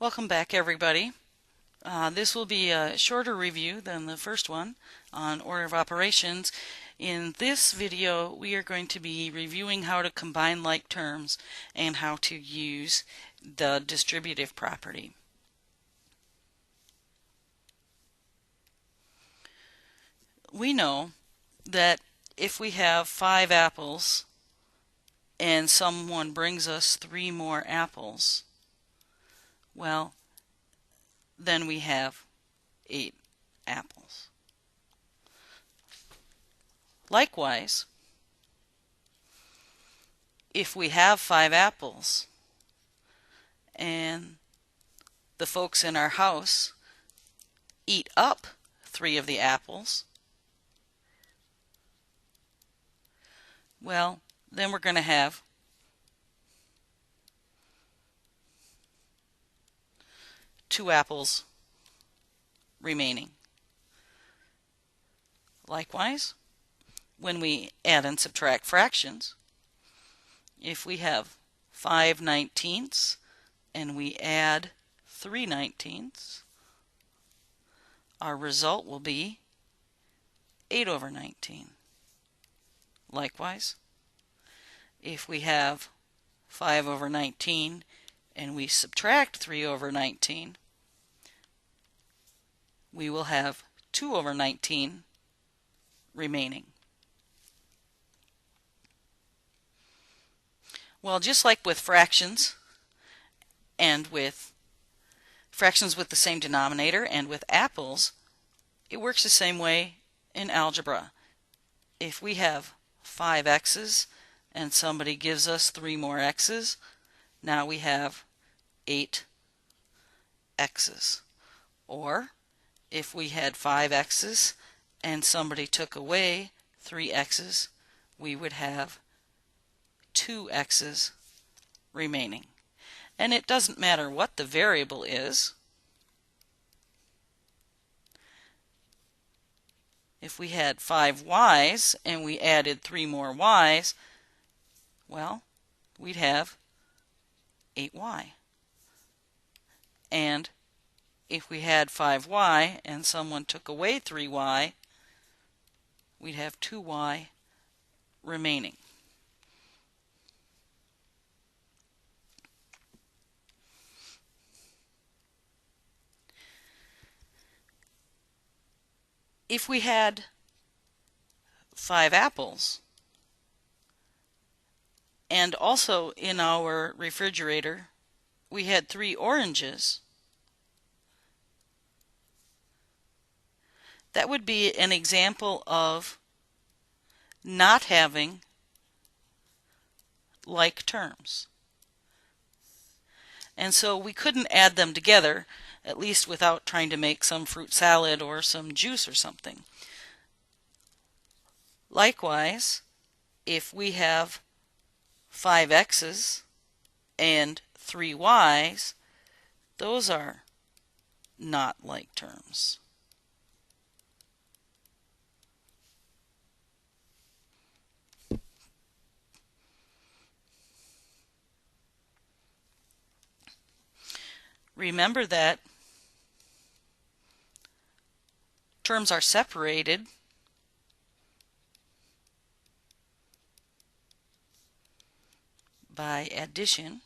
Welcome back, everybody. This will be a shorter review than the first one on order of operations. In this video, we are going to be reviewing how to combine like terms and how to use the distributive property. We know that if we have 5 apples and someone brings us 3 more apples, well, then we have 8 apples. Likewise, if we have 5 apples and the folks in our house eat up 3 of the apples, well, then we're going to have 2 apples remaining. Likewise, when we add and subtract fractions, if we have 5/19 and we add 3/19, our result will be 8/19. Likewise, if we have 5/19 and we subtract 3/19, we will have 2/19 remaining. Well, just like with fractions and with fractions with the same denominator and with apples, it works the same way in algebra. If we have 5 x's and somebody gives us 3 more x's, now we have 8 x's. Or if we had 5 x's and somebody took away 3 x's, we would have 2 x's remaining. And it doesn't matter what the variable is. If we had 5 y's and we added 3 more y's, well, we'd have 8y. And if we had 5y and someone took away 3y, we'd have 2y remaining. If we had 5 apples and also in our refrigerator we had 3 oranges, that would be an example of not having like terms. And so we couldn't add them together, at least without trying to make some fruit salad or some juice or something. Likewise, if we have 5 x's and 3 y's, those are not like terms. Remember that terms are separated by addition,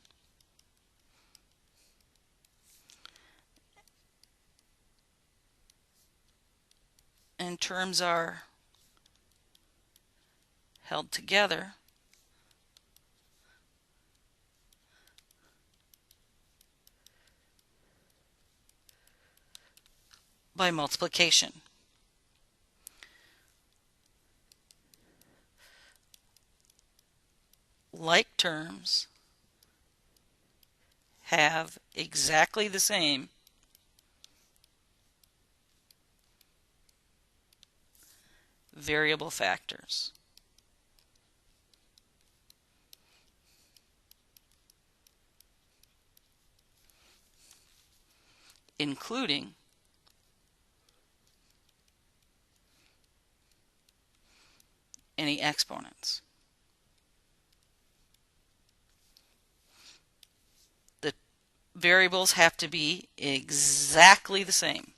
and terms are held together by multiplication. Like terms have exactly the same variable factors. Including any exponents. variables have to be exactly the same.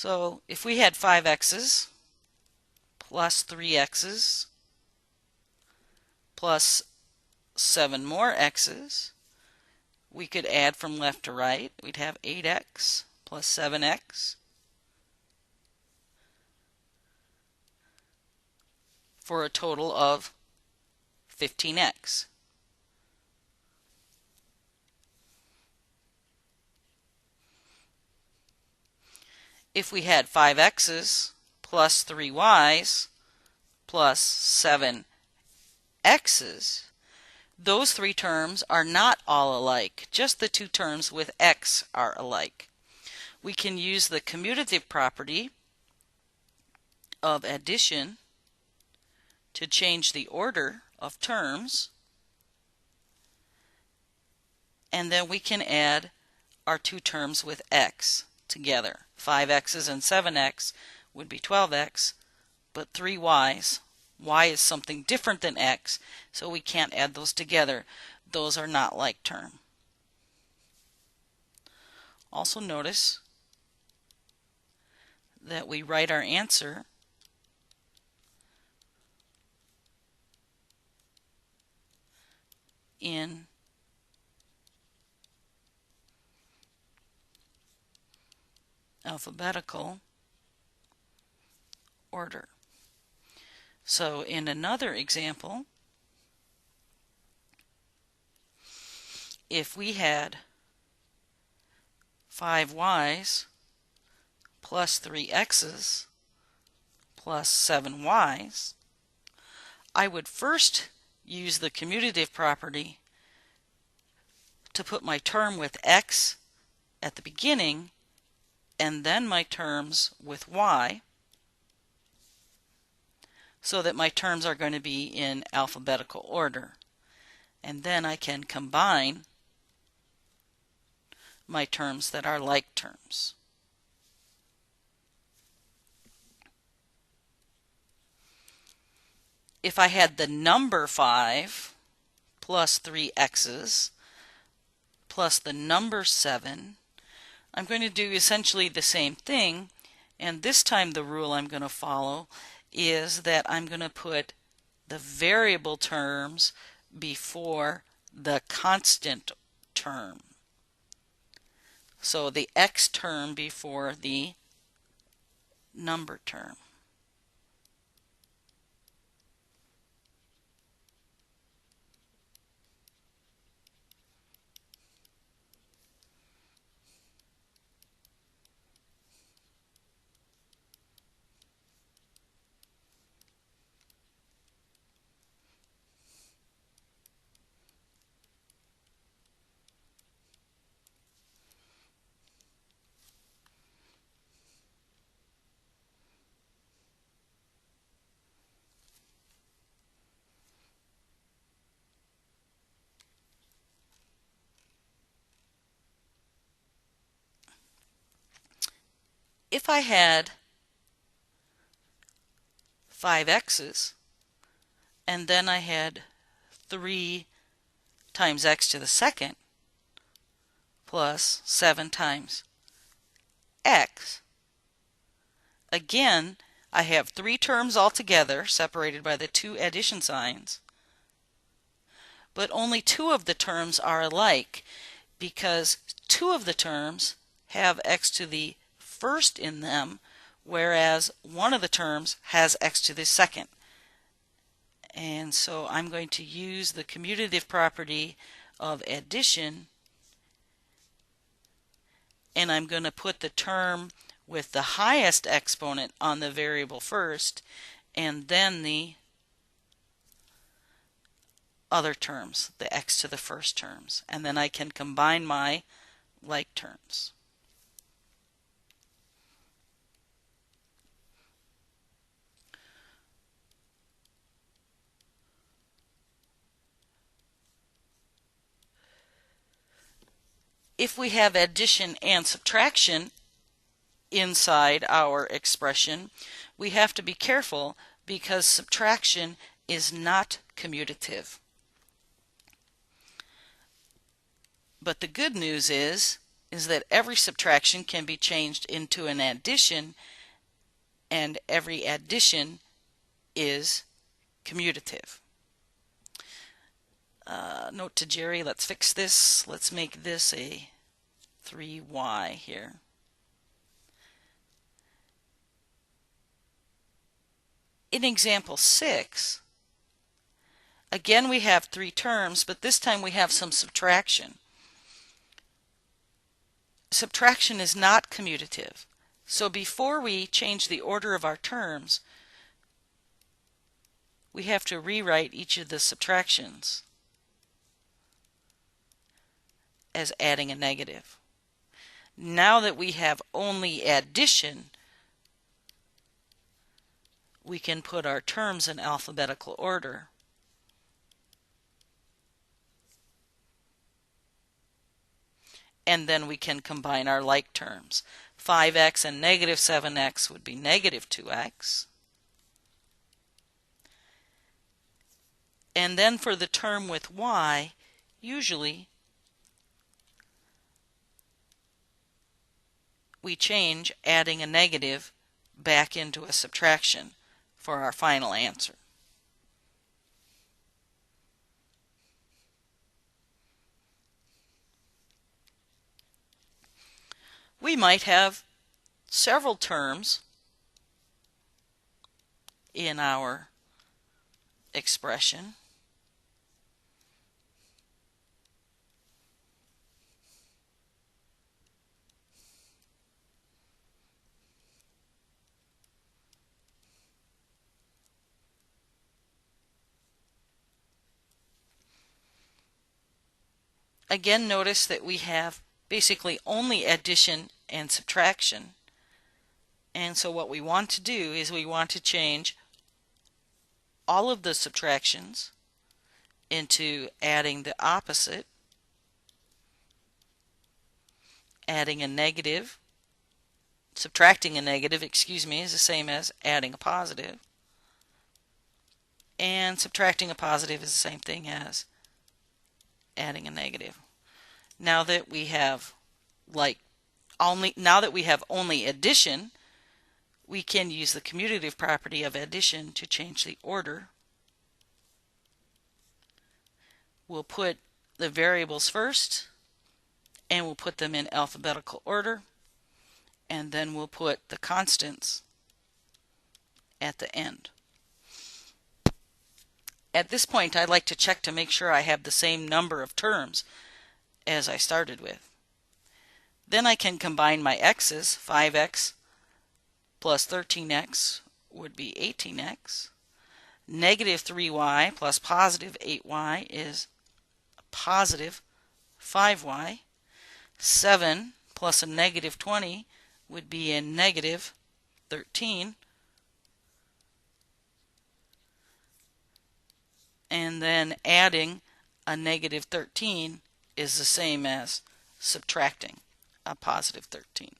So if we had 5x's plus 3x's plus 7 more x's, we could add from left to right. We'd have 8x plus 7x for a total of 15x. If we had 5x's plus 3y's plus 7x's, those three terms are not all alike. Just the two terms with x are alike. We can use the commutative property of addition to change the order of terms, and then we can add our two terms with x together. 5x's and 7x would be 12x, but 3y's, y is something different than x, so we can't add those together. Those are not like term. Also notice that we write our answer in alphabetical order. So in another example, if we had 5y's plus 3x's plus 7y's, I would first use the commutative property to put my term with x at the beginning and then my terms with y, so that my terms are going to be in alphabetical order. And then I can combine my terms that are like terms. If I had the number 5 plus 3x's plus the number 7, I'm going to do essentially the same thing, and this time the rule I'm going to follow is that I'm going to put the variable terms before the constant term. So the x term before the number term. If I had 5x's and then I had 3 times x to the second plus 7 times x, again I have 3 terms altogether separated by the 2 addition signs, but only 2 of the terms are alike because 2 of the terms have x to the first in them, whereas one of the terms has x to the second. And so I'm going to use the commutative property of addition, and I'm going to put the term with the highest exponent on the variable first, and then the other terms, the x to the first terms, and then I can combine my like terms. If we have addition and subtraction inside our expression, we have to be careful because subtraction is not commutative. But the good news is that every subtraction can be changed into an addition, and every addition is commutative. Note to Jerry, let's fix this. Let's make this a 3y here. In example 6, again we have 3 terms, but this time we have some subtraction. Subtraction is not commutative, so before we change the order of our terms, we have to rewrite each of the subtractions as adding a negative. Now that we have only addition, we can put our terms in alphabetical order. And then we can combine our like terms. 5x and negative 7x would be negative 2x. And then for the term with y, usually we change adding a negative back into a subtraction for our final answer. We might have several terms in our expression. Again, notice that we have basically only addition and subtraction. And so what we want to do is we want to change all of the subtractions into adding the opposite, adding a negative, subtracting a negative, is the same as adding a positive, and subtracting a positive is the same thing as adding a negative. Now that we have only addition, we can use the commutative property of addition to change the order. We'll put the variables first, and we'll put them in alphabetical order, and then we'll put the constants at the end. At this point, I'd like to check to make sure I have the same number of terms as I started with. Then I can combine my x's. 5x plus 13x would be 18x. Negative 3y plus positive 8y is positive 5y. 7 plus a negative 20 would be a negative 13. And then adding a negative 13 is the same as subtracting a positive 13.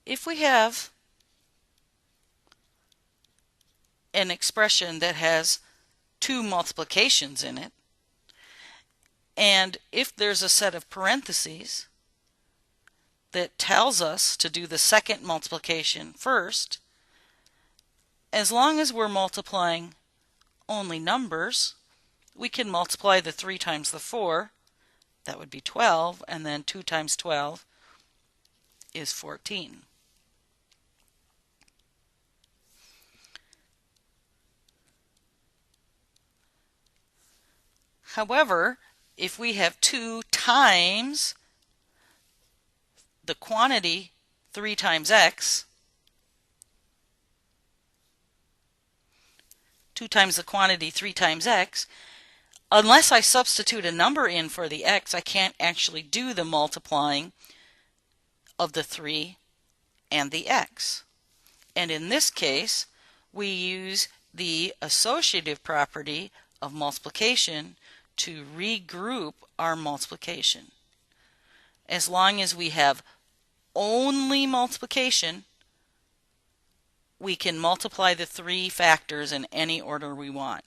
If we have an expression that has 2 multiplications in it, and if there's a set of parentheses that tells us to do the second multiplication first, as long as we're multiplying only numbers, we can multiply the 3 times the 4, that would be 12, and then 2 times 12 is 14. However, if we have 2 times the quantity 3 times x, 2 times the quantity 3 times x, unless I substitute a number in for the x, I can't actually do the multiplying of the 3 and the x. And in this case, we use the associative property of multiplication to regroup our multiplication. As long as we have only multiplication, we can multiply the 3 factors in any order we want.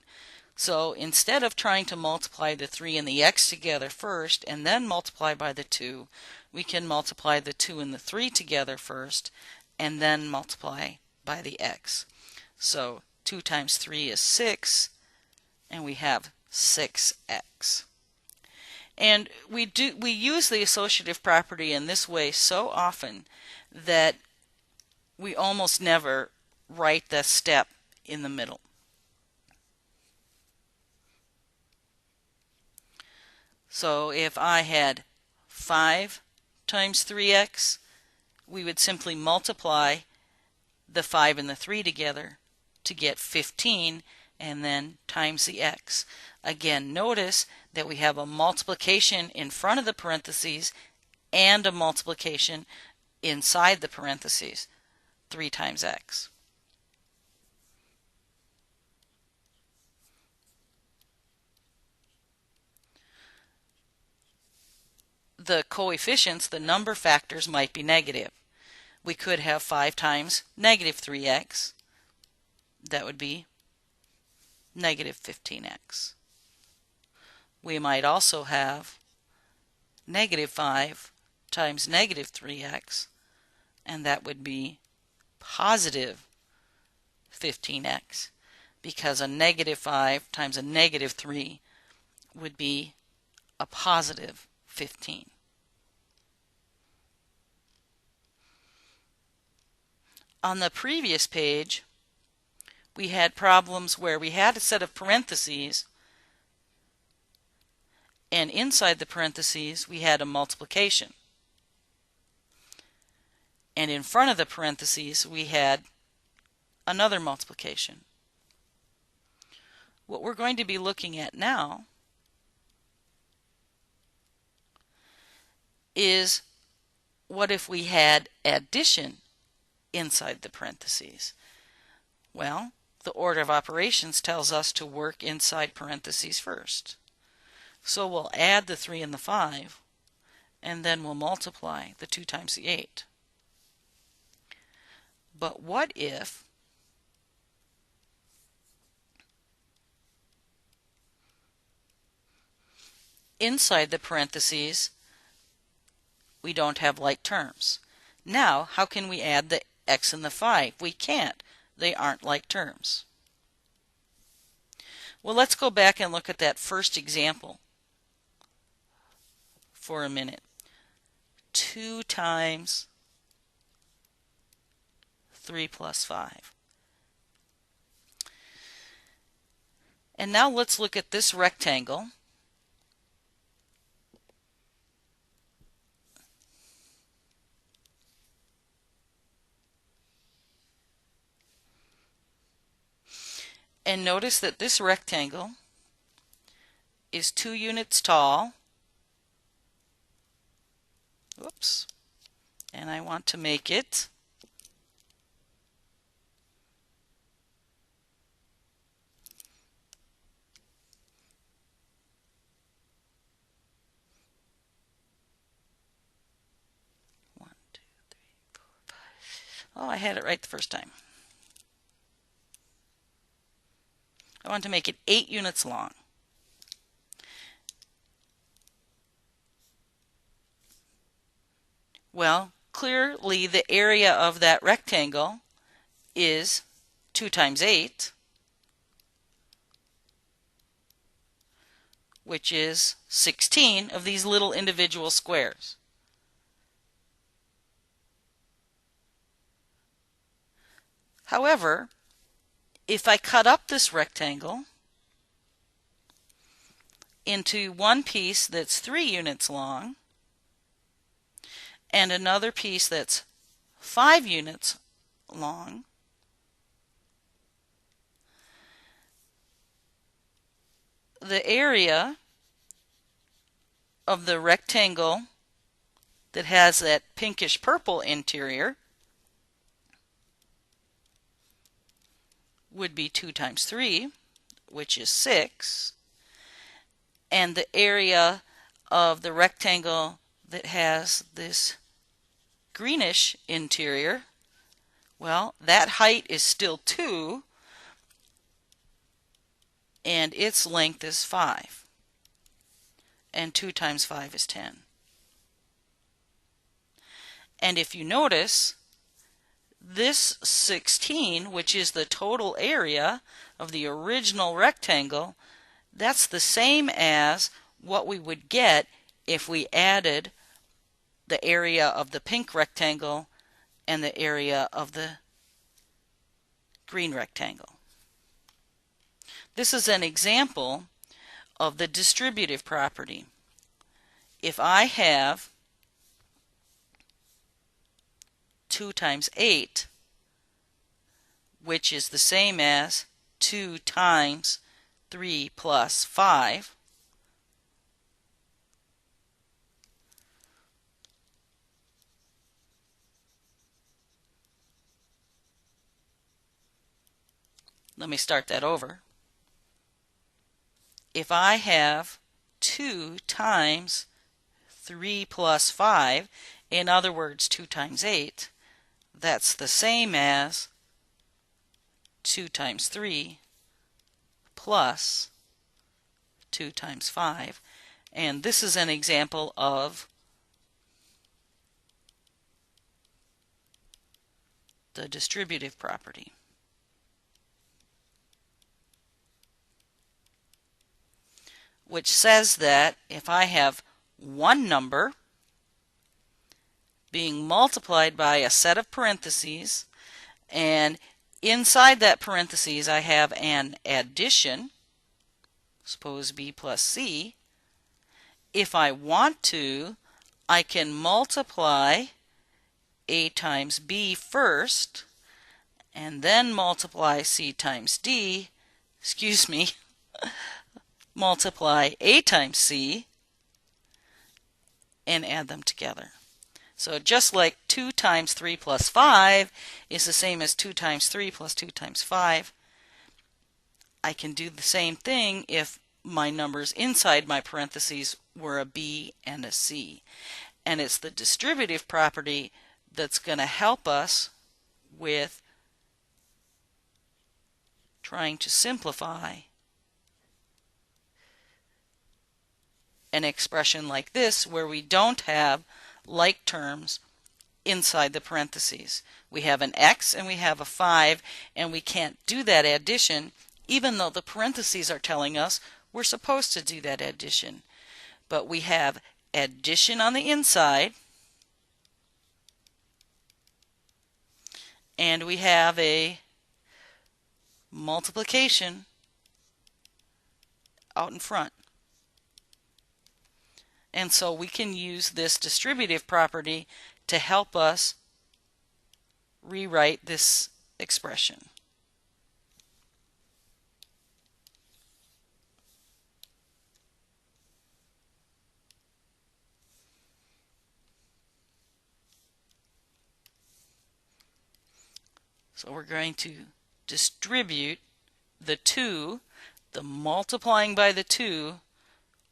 So instead of trying to multiply the 3 and the x together first and then multiply by the 2, we can multiply the 2 and the 3 together first and then multiply by the x. So 2 times 3 is 6, and we have 6x. And we use the associative property in this way so often that we almost never write the step in the middle. So if I had 5 times 3x, we would simply multiply the 5 and the 3 together to get 15 and then times the x. Again, notice that we have a multiplication in front of the parentheses and a multiplication inside the parentheses, 3 times x. The coefficients, the number factors, might be negative. We could have 5 times negative 3x. That would be negative 15x. We might also have negative 5 times negative 3x, and that would be positive 15x, because a negative 5 times a negative 3 would be a positive 15. On the previous page, we had problems where we had a set of parentheses, and inside the parentheses we had a multiplication. And in front of the parentheses we had another multiplication. What we're going to be looking at now is what if we had addition inside the parentheses? Well, the order of operations tells us to work inside parentheses first. So we'll add the 3 and the 5, and then we'll multiply the 2 times the 8. But what if inside the parentheses we don't have like terms? Now, how can we add the x and the 5? We can't. They aren't like terms. Well, let's go back and look at that first example for a minute. 2 times 3 plus 5. And now let's look at this rectangle. And notice that this rectangle is 2 units tall. Whoops. And I want to make it 1, 2, 3, 4, 5. Oh, I had it right the first time. I want to make it 8 units long. Well, clearly the area of that rectangle is 2 times 8, which is 16 of these little individual squares. However, if I cut up this rectangle into one piece that's 3 units long and another piece that's 5 units long, the area of the rectangle that has that pinkish purple interior would be 2 times 3, which is 6. And the area of the rectangle that has this greenish interior, well, that height is still 2, and its length is 5. And 2 times 5 is 10. And if you notice, this 16, which is the total area of the original rectangle, that's the same as what we would get if we added the area of the pink rectangle and the area of the green rectangle. This is an example of the distributive property. If I have 2 times 8, which is the same as 2 times 3 plus 5, let me start that over. If I have 2 times 3 plus 5, in other words 2 times 8, that's the same as 2 times 3 plus 2 times 5. And this is an example of the distributive property. Which says that if I have one number being multiplied by a set of parentheses, and inside that parentheses I have an addition, suppose b plus c, if I want to, I can multiply a times b first, and then multiply c times d, multiply a times c, and add them together. So just like 2 times 3 plus 5 is the same as 2 times 3 plus 2 times 5, I can do the same thing if my numbers inside my parentheses were a b and a c. And it's the distributive property that's going to help us with trying to simplify an expression like this where we don't have like terms inside the parentheses. We have an x and we have a 5, and we can't do that addition even though the parentheses are telling us we're supposed to do that addition. But we have addition on the inside, and we have a multiplication out in front. And so we can use this distributive property to help us rewrite this expression. So we're going to distribute the 2, the multiplying by the 2,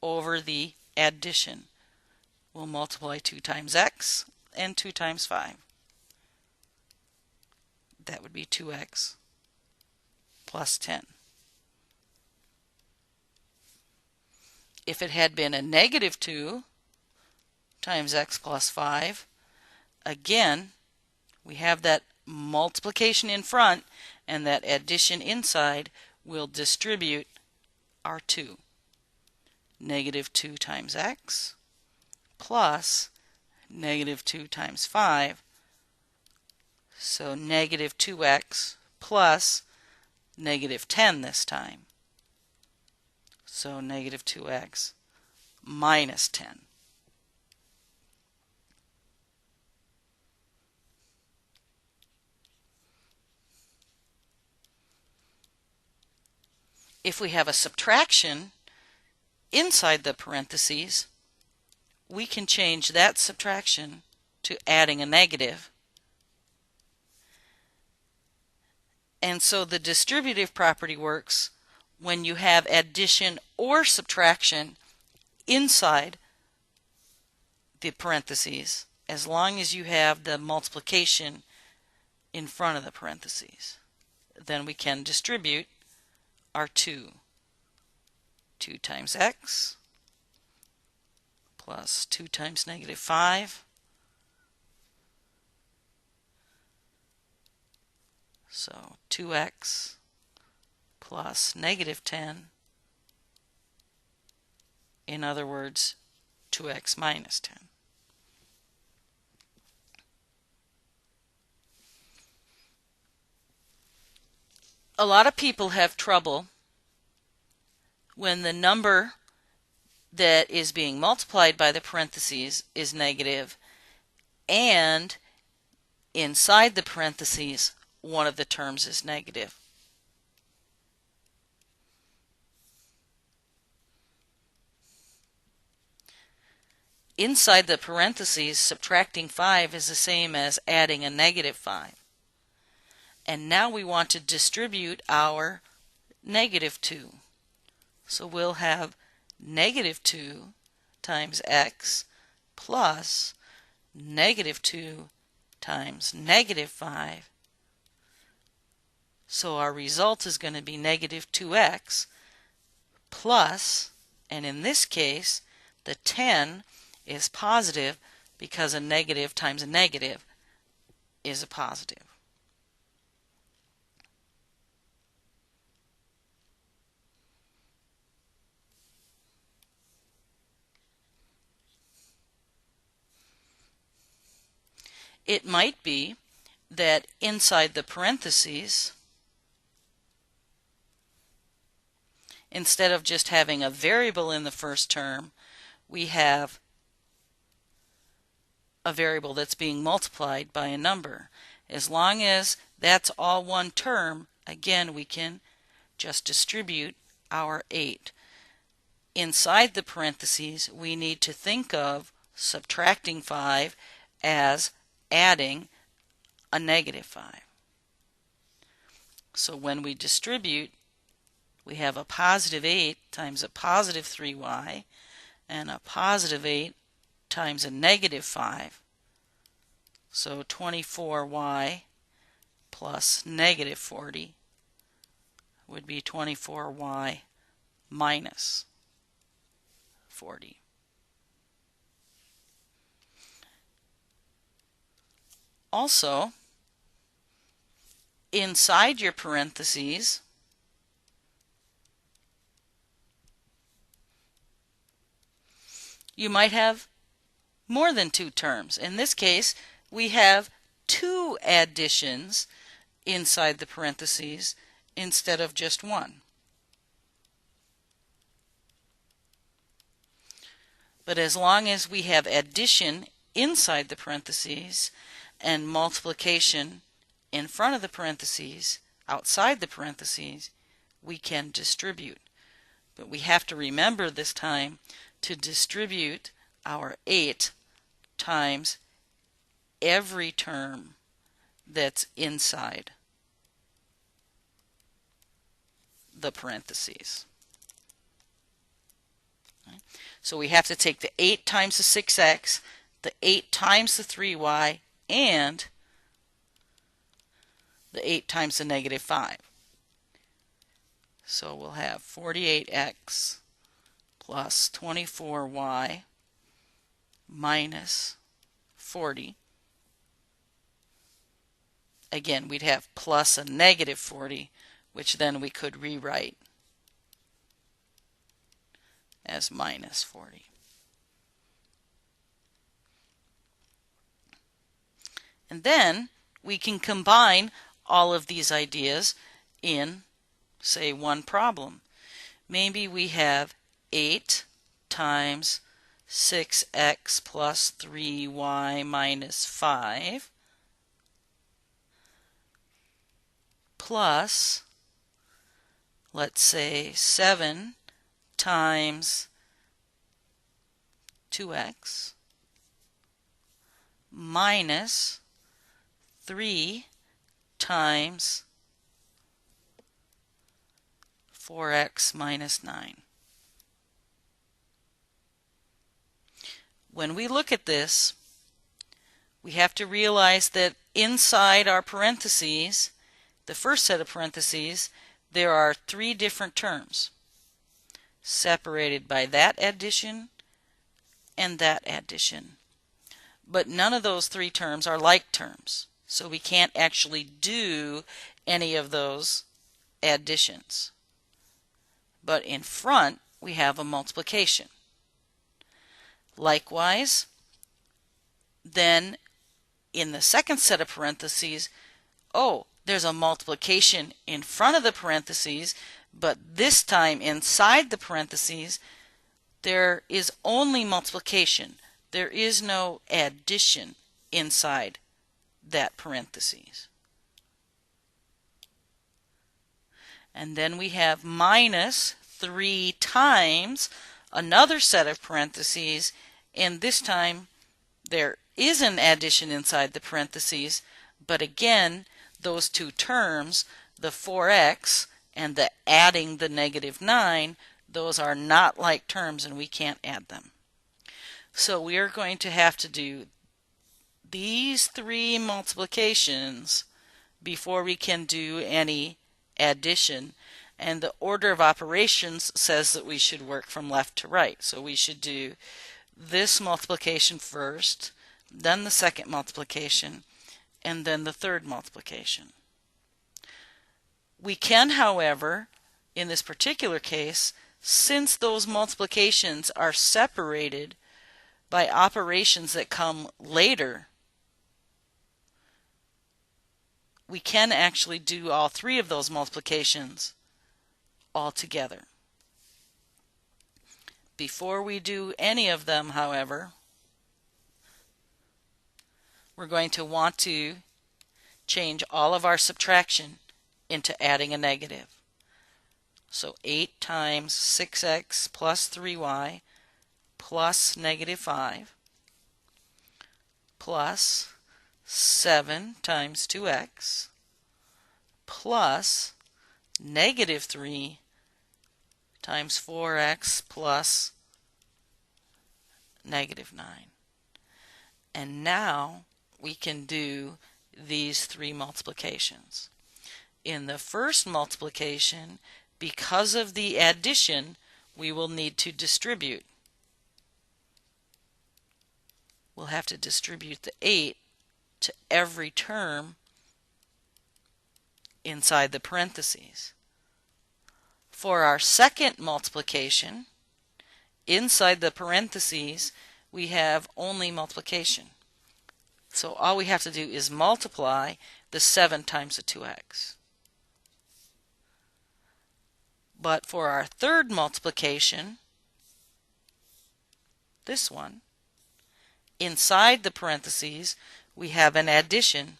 over the addition. We'll multiply 2 times x and 2 times 5. That would be 2x plus 10. If it had been a negative 2 times x plus 5, again, we have that multiplication in front, and that addition inside will distribute our 2. Negative 2 times x plus negative 2 times 5. So negative 2x plus negative 10 this time. So negative 2x minus 10. If we have a subtraction, inside the parentheses, we can change that subtraction to adding a negative. And so the distributive property works when you have addition or subtraction inside the parentheses, as long as you have the multiplication in front of the parentheses. Then we can distribute our 2. 2 times x plus 2 times negative 5. So 2x plus negative 10. In other words, 2x minus 10. A lot of people have trouble when the number that is being multiplied by the parentheses is negative and inside the parentheses one of the terms is negative. Inside the parentheses, subtracting 5 is the same as adding a negative 5. And now we want to distribute our negative 2. So we'll have negative 2 times x plus negative 2 times negative 5. So our result is going to be negative 2x plus, and in this case, the 10 is positive because a negative times a negative is a positive. It might be that inside the parentheses, instead of just having a variable in the first term, we have a variable that's being multiplied by a number. As long as that's all one term, again, we can just distribute our 8. Inside the parentheses, we need to think of subtracting 5 as adding a negative 5. So when we distribute, we have a positive 8 times a positive 3y and a positive 8 times a negative 5. So 24y plus negative 40 would be 24y minus 40. Also, inside your parentheses, you might have more than 2 terms. In this case, we have 2 additions inside the parentheses instead of just 1. But as long as we have addition inside the parentheses and multiplication in front of the parentheses, outside the parentheses, we can distribute. But we have to remember this time to distribute our 8 times every term that's inside the parentheses. So we have to take the 8 times the 6x, the 8 times the 3y, and the 8 times the negative 5. So we'll have 48x plus 24y minus 40. Again, we'd have plus a negative 40, which then we could rewrite as minus 40. And then we can combine all of these ideas in, say, one problem. Maybe we have 8 times 6x plus 3y minus 5 plus, let's say, 7 times 2x minus 3 times 4x minus 9. When we look at this, we have to realize that inside our parentheses, the first set of parentheses, there are 3 different terms separated by that addition and that addition. But none of those 3 terms are like terms, so we can't actually do any of those additions. But in front, we have a multiplication. Likewise, then in the second set of parentheses, there's a multiplication in front of the parentheses, but this time inside the parentheses, there is only multiplication. There is no addition inside that parentheses. And then we have minus 3 times another set of parentheses, and this time there is an addition inside the parentheses, but again, those 2 terms, the 4x and the adding the negative 9, those are not like terms and we can't add them. So we are going to have to do these 3 multiplications before we can do any addition. And the order of operations says that we should work from left to right. So we should do this multiplication first, then the second multiplication, and then the third multiplication. We can, however, in this particular case, since those multiplications are separated by operations that come later, we can actually do all 3 of those multiplications all together. Before we do any of them, however, we're going to want to change all of our subtraction into adding a negative. So 8 times 6x plus 3y plus negative 5 plus 7 times 2x plus negative 3 times 4x plus negative 9. And now we can do these 3 multiplications. In the first multiplication, because of the addition, we will need to distribute. We'll have to distribute the 8 to every term inside the parentheses. For our second multiplication, inside the parentheses, we have only multiplication. So all we have to do is multiply the 7 times the 2x. But for our third multiplication, this one, inside the parentheses, we have an addition,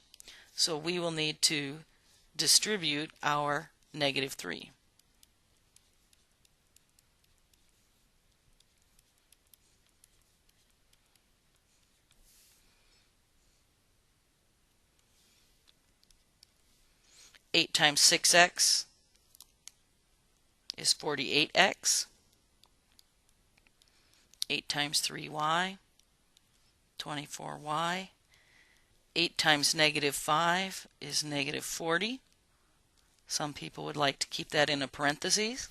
so we will need to distribute our negative 3. Eight times 6x is 48x. 8 times 3y, 24y. 8 times negative 5 is negative 40. Some people would like to keep that in a parentheses.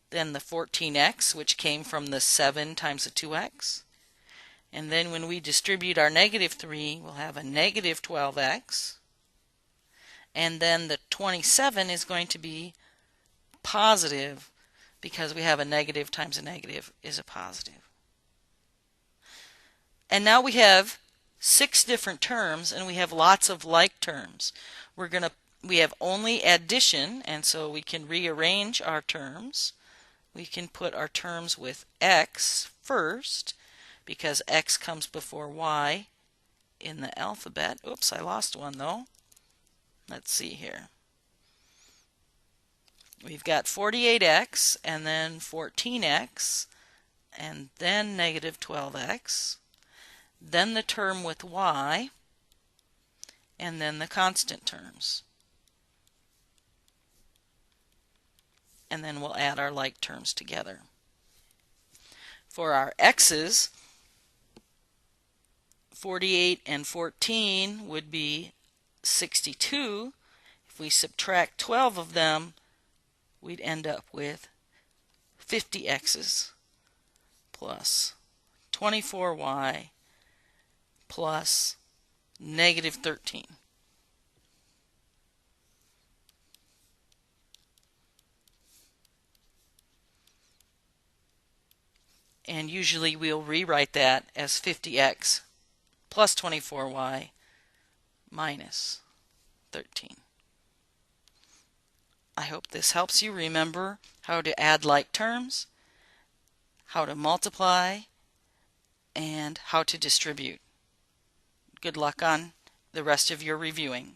Then the 14x, which came from the 7 times the 2x. And then when we distribute our negative 3, we'll have a negative 12x. And then the 27 is going to be positive because we have a negative times a negative is a positive. And now we have 6 different terms and we have lots of like terms. We have only addition, and so we can rearrange our terms. We can put our terms with x first because x comes before y in the alphabet. Oops, I lost one though. Let's see here. We've got 48x and then 14x and then negative 12x, then the term with y, and then the constant terms. And then we'll add our like terms together. For our x's, 48 and 14 would be 62. If we subtract 12 of them, we'd end up with 50x's plus 24y plus negative 13. And usually we'll rewrite that as 50x plus 24y minus 13. I hope this helps you remember how to add like terms, how to multiply, and how to distribute. Good luck on the rest of your reviewing.